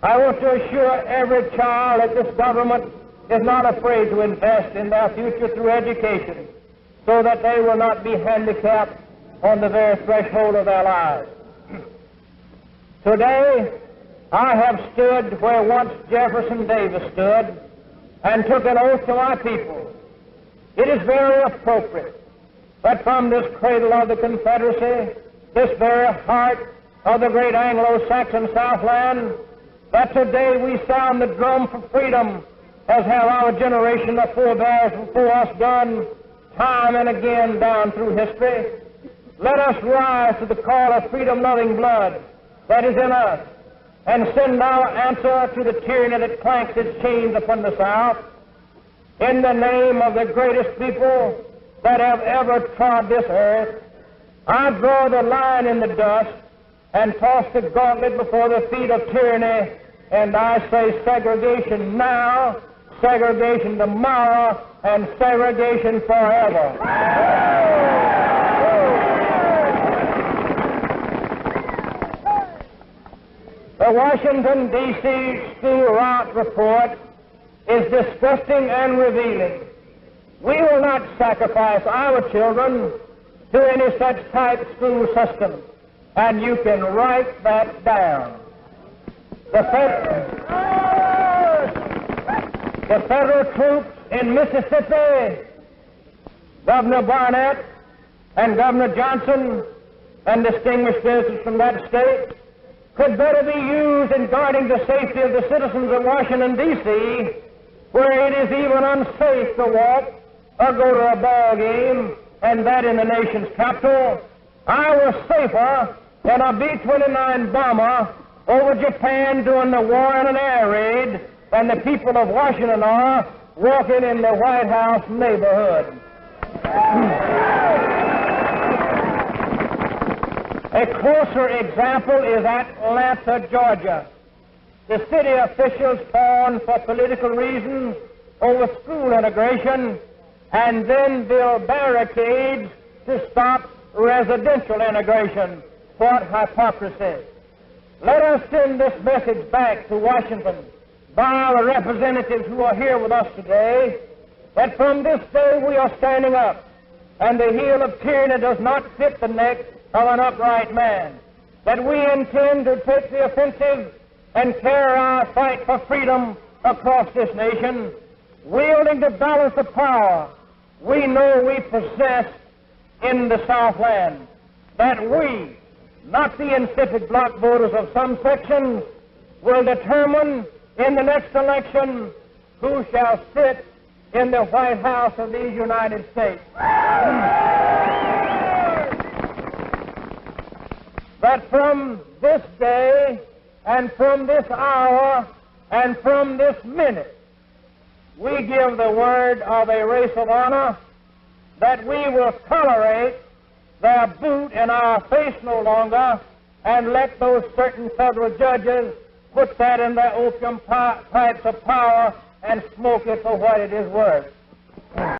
I want to assure every child that this government is not afraid to invest in their future through education so that they will not be handicapped on the very threshold of their lives. Today, I have stood where once Jefferson Davis stood and took an oath to my people. It is very appropriate that from this cradle of the Confederacy, this very heart of the great Anglo-Saxon Southland, that today we sound the drum for freedom, as have our generation of forebears before us done time and again down through history. Let us rise to the call of freedom-loving blood that is in us and send our answer to the tyranny that clanks its chains upon the South. In the name of the greatest people that have ever trod this earth, I draw the line in the dust and toss the gauntlet before the feet of tyranny, and I say segregation now, segregation tomorrow, and segregation forever. The Washington, D.C. school rout report is disgusting and revealing. We will not sacrifice our children to any such type school system, and you can write that down. The federal troops in Mississippi, Governor Barnett and Governor Johnson and distinguished visitors from that state could better be used in guarding the safety of the citizens of Washington, D.C., where it is even unsafe to walk or go to a ball game, and that in the nation's capital. I was safer in a B-29 bomber over Japan during the war in an air raid than the people of Washington are walking in the White House neighborhood. A closer example is Atlanta, Georgia. The city officials fawn for political reasons over school integration and then build barricades to stop residential integration. What hypocrisy! Let us send this message back to Washington by our representatives who are here with us today, that from this day we are standing up, and the heel of tyranny does not fit the neck of an upright man, that we intend to take the offensive and carry our fight for freedom across this nation, wielding the balance of power we know we possess in the Southland, that we, not the insipid bloc voters of some sections, will determine in the next election who shall sit in the White House of these United States. That from this day and from this hour and from this minute, we give the word of a race of honor that we will tolerate their boot in our face no longer and let those certain federal judges put that in their opium pipes of power and smoke it for what it is worth.